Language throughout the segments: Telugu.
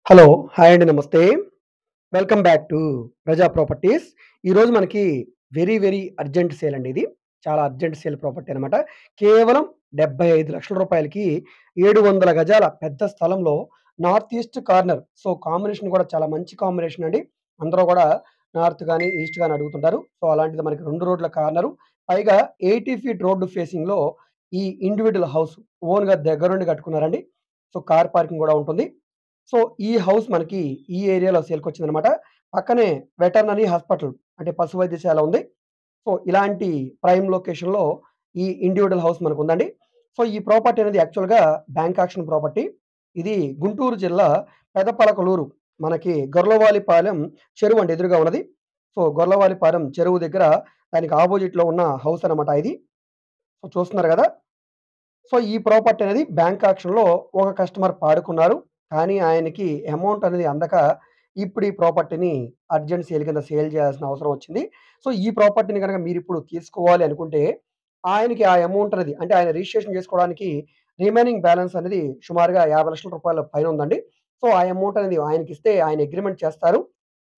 హలో! హాయ్ అండి. నమస్తే. వెల్కమ్ బ్యాక్ టు ప్రజా ప్రాపర్టీస్. ఈరోజు మనకి వెరీ అర్జెంట్ సేల్ అండి ఇది. చాలా అర్జెంట్ సేల్ ప్రాపర్టీ అనమాట. కేవలం రూ. 75,00,000కి 700 గజాల పెద్ద స్థలంలో north east corner. So, combination కూడా చాలా మంచి కాంబినేషన్ అండి. అందరూ కూడా నార్త్ గాని, ఈస్ట్ గాని అడుగుతుంటారు. సో, అలాంటిది మనకి 2 రోడ్ల కార్నరు. పైగా 80 ఫీట్ రోడ్ ఫేసింగ్‌లో ఈ ఇండివిడ్యువల్ హౌస్ ఓన్‌గా దగ్గరుండి కట్టుకున్నారండి. సో, కార్ పార్కింగ్ కూడా ఉంటుంది. సో, ఈ హౌస్ మనకి ఈ ఏరియాలో సేల్‌కొచ్చిందనమాట. పక్కనే వెటర్నరీ హాస్పిటల్ అంటే పశు వైద్యశాల ఉంది. సో, ఇలాంటి ప్రైమ్ లొకేషన్‌లో ఈ ఇండివిడ్యువల్ హౌస్ మనకుందండి. సో, ఈ ప్రాపర్టీ అనేది యాక్చువల్‌గా బ్యాంక్ ఆక్షన్ ప్రాపర్టీ. ఇది గుంటూరు జిల్లా పెదపలకలూరు మనకి గొర్లవాలిపాలెం చెరువండి ఎదురుగా ఉన్నది. సో, గొర్లవాలిపాలెం చెరువు దగ్గర దానికి అపోజిట్‌లో ఉన్న హౌస్ అనమాట ఇది. సో, చూస్తున్నారు గదా! సో, ఈ ప్రాపర్టీ అనేది బ్యాంక్ ఆక్షన్‌లో ఒక కస్టమర్ పాడుకున్నారు. కానీ ఆయనకి అమౌంట్ అనేది అందక ఇప్పుడు ఈ ప్రాపర్టీని అర్జెంట్ సేల్ కింద సేల్ చేయాల్సిన అవసరం వచ్చింది. సో, ఈ ప్రాపర్టీని గనక మీరిప్పుడు తీసుకోవాలి అనుకుంటే ఆయనకి ఆ అమౌంట్ అనేది అంటే ఆయన రిజిస్ట్రేషన్ చేసుకోవడానికి రిమైనింగ్ బ్యాలెన్స్ అనేది సుమారుగా రూ. 50,00,000 పైన ఉందండి. సో, ఆ అమౌంట్ అనేది ఆయనకిస్తే ఆయన అగ్రీమెంట్ చేస్తారు.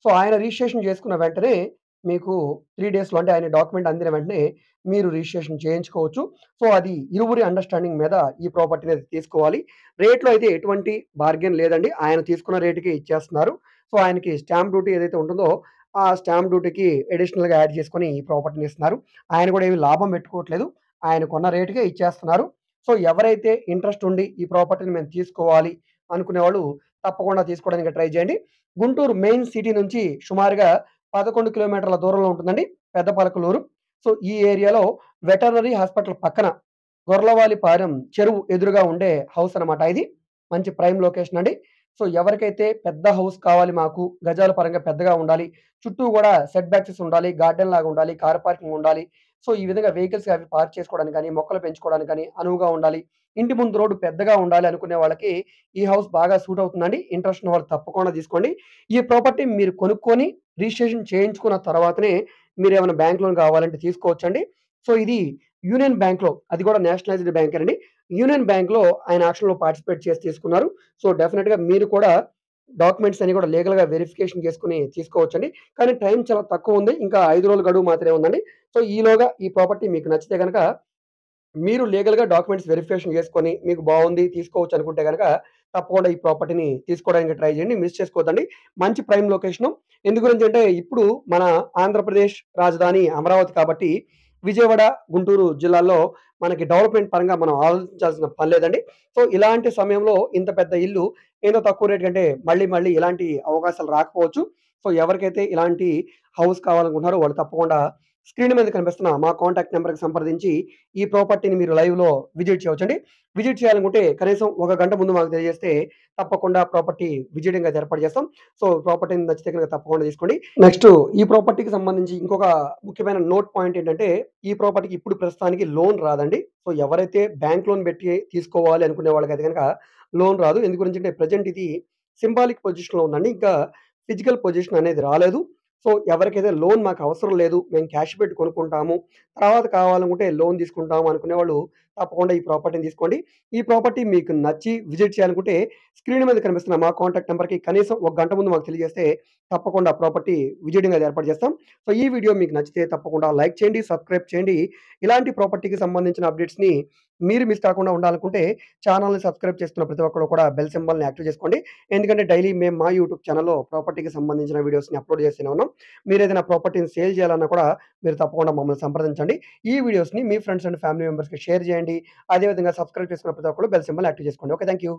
సో, ఆయన రిజిస్ట్రేషన్ చేసుకున్న వెంటనే మీకు 3 డేస్‌లో అంటే ఆయన డాక్యుమెంట్ అందిన వెంటనే మీరు రిజిస్ట్రేషన్ చేయించుకోవచ్చు. సో, అది ఇరువురి అండర్‌స్టాండింగ్ మీద ఈ ప్రాపర్టీని అయితే తీసుకోవాలి. రేట్‌లో అయితే ఎటువంటి బార్గెన్ లేదండి. ఆయన తీసుకున్న రేట్‌కే ఇచ్చేస్తున్నారు. సో, ఆయనకి స్టాంప్ డ్యూటీ ఏదైతే ఉంటుందో, ఆ స్టాంప్ డ్యూటీకి అడిషనల్‌గా యాడ్ చేసుకొని ఈ ప్రాపర్టీని ఇస్తున్నారు. ఆయన కూడా ఏమి లాభం పెట్టుకోవట్లేదు. ఆయన కొన్న రేట్‌కే ఇచ్చేస్తున్నారు. సో, ఎవరైతే ఇంట్రెస్ట్ ఉండి ఈ ప్రాపర్టీని మేము తీసుకోవాలి అనుకునేవాళ్ళు తప్పకుండా తీసుకోవడానికి ట్రై చేయండి. గుంటూరు మెయిన్ సిటీ నుంచి సుమారుగా 11 కిలోమీటర్ల దూరంలో ఉంటుందండి పెద్దపలకలూరు. సో, ఈ ఏరియాలో వెటర్నరీ హాస్పిటల్ పక్కన గొర్లవాలిపాలెం చెరువు ఎదురుగా ఉండే హౌస్ అనమాట ఇది. మంచి ప్రైమ్ లొకేషన్ అండి. సో, ఎవరికైతే పెద్ద హౌస్ కావాలి మాకు, గజాల పరంగా పెద్దగా ఉండాలి, చుట్టూ గూడా సెట్ బ్యాక్సెస్ ఉండాలి, గార్డెన్ లాగా ఉండాలి, కార్ పార్కింగ్ ఉండాలి. సో, ఈ విధంగా వెహికల్స్ అవి పార్క్ చేసుకోవడానికి గాని, మొక్కలు పెంచుకోవడానికి గాని అనువుగా ఉండాలి. ఇంటి ముందు రోడ్డు పెద్దగా ఉండాలి అనుకునే వాళ్ళకి ఈ హౌస్ బాగా సూట్ అవుతుందండి. ఇంట్రెస్ట్ ఉన్న వాళ్ళు తప్పకుండా తీసుకోండి. ఈ ప్రాపర్టీ మీరు కొనుక్కొని రిజిస్ట్రేషన్ చేయించుకున్న తర్వాతనే మీరేమైనా బ్యాంక్ లోన్ కావాలంటే తీసుకోవచ్చండి. సో, ఇది యూనియన్ బ్యాంక్‌లో అది కూడా నేషనలైజ్డ్ బ్యాంకేనండి. యూనియన్ బ్యాంక్‌లో ఆయన ఆక్షన్‌లో పార్టిసిపేట్ చేసి తీసుకున్నారు. సో, డెఫినిట్‌గా మీరు కూడా డాక్యుమెంట్స్ అన్ని కూడా లీగల్‌గా వెరిఫికేషన్ చేసుకొని తీసుకోవచ్చండి. కానీ టైం చాలా తక్కువుంది. ఇంకా 5 రోజుల గడువు మాత్రమే ఉందండి. సో, ఈలోగా ఈ ప్రాపర్టీ మీకు నచ్చితే గనక మీరు లీగల్‌గా డాక్యుమెంట్స్ వెరిఫికేషన్ చేసుకొని మీకు బావుంది తీసుకోవచ్చు అనుకుంటే గనక తప్పకుండా ఈ ప్రాపర్టీని తీసుకోవడానికి ట్రై చేయండి. మిస్ చేసుకోవద్దండి. మంచి ప్రైమ్ లొకేషను. ఎందు గురించి అంటే ఇప్పుడు మన ఆంధ్రప్రదేశ్ రాజధాని అమరావతి కాబట్టి విజయవాడ, గుంటూరు జిల్లాల్లో మనకి డెవలప్‌మెంట్ పరంగా మనం ఆలోచించాల్సిన పని లేదండి. సో, ఇలాంటి సమయంలో ఇంత పెద్ద ఇల్లు ఏదో తక్కువ రేట్ కంటే మళ్ళీ ఇలాంటి అవకాశాలు రాకపోవచ్చు. సో, ఎవరికైతే ఇలాంటి హౌస్ కావాలనుకుంటున్నారో వాళ్ళు తప్పకుండా స్క్రీన్ మీద కనిపిస్తున్న మా కాంటాక్ట్ నంబర్‌కి సంప్రదించి ఈ ప్రాపర్టీని మీరు లైవ్‌లో విజిట్ చేయవచ్చండి. విజిట్ చేయాలనుకుంటే కనీసం ఒక గంట ముందు మాకు తెలియజేస్తే తప్పకుండా ప్రాపర్టీ విజిటింగ్ అయితే ఏర్పాటు చేస్తాం. సో, ప్రాపర్టీని నచ్చితే గనుక తప్పకుండా తీసుకోండి. నెక్స్ట్ ఈ ప్రాపర్టీకి సంబంధించి ఇంకొక ముఖ్యమైన నోట్ పాయింట్ ఏంటంటే, ఈ ప్రాపర్టీకి ఇప్పుడు ప్రస్తుతానికి లోన్ రాదండి. సో, ఎవరైతే బ్యాంక్ లోన్ పెట్టి తీసుకోవాలి అనుకునే వాళ్ళకైతే గనక లోన్ రాదు. ఎందు గురించంటే ప్రెజెంట్ ఇది సింబాలిక్ పొజిషన్‌లో ఉందండి. ఇంకా ఫిజికల్ పొజిషన్ అనేది రాలేదు. సో, ఎవరికైతే లోన్ మాకు అవసరం లేదు, మేము క్యాష్ పెట్టి కొనుక్కుంటాము, తర్వాత కావాలనుకుంటే లోన్ తీసుకుంటాము అనుకునేవాళ్ళు తప్పకుండా ఈ ప్రాపర్టీని తీసుకోండి. ఈ ప్రాపర్టీ మీకు నచ్చి విజిట్ చేయాలనుకుంటే స్క్రీన్ మీద కనిపిస్తున్న మా కాంటాక్ట్ నంబర్‌కి కనీసం ఒక గంట ముందు మాకు తెలియజేస్తే తప్పకుండా ప్రాపర్టీ విజిటింగ్ అది ఏర్పాటు చేస్తాం. సో, ఈ వీడియో మీకు నచ్చితే తప్పకుండా లైక్ చేయండి, సబ్స్క్రైబ్ చేయండి. ఇలాంటి ప్రాపర్టీకి సంబంధించిన అప్డేట్స్‌ని మీరు మిస్ కాకుండా ఉండాలనుకుంటే ఛానెల్‌ని సబ్స్క్రైబ్ చేసుకున్న ప్రతి ఒక్కళ్ళు కూడా బెల్ సింబల్‌ని యాక్టివ్ చేసుకోండి. ఎందుకంటే డైలీ మేము మా యూట్యూబ్ ఛానెల్‌లో ప్రాపర్టీకి సంబంధించిన వీడియోస్‌ని అప్‌లోడ్ చేస్తూనే ఉన్నాం. మీరేదైనా ప్రాపర్టీని సేల్ చేయాలన్నా కూడా మీరు తప్పకుండా మమ్మల్ని సంప్రదించండి. ఈ వీడియోస్‌ని మీ ఫ్రెండ్స్ అండ్ ఫ్యామిలీ మెంబర్స్‌కి షేర్ చేయండి. అదే విధంగా సబ్స్క్రైబ్ చేసుకున్న ప్రతి ఒక్కళ్ళు బెల్ సింబల్ యాక్టివ్ చేసుకోండి. ఓకే. Thank you.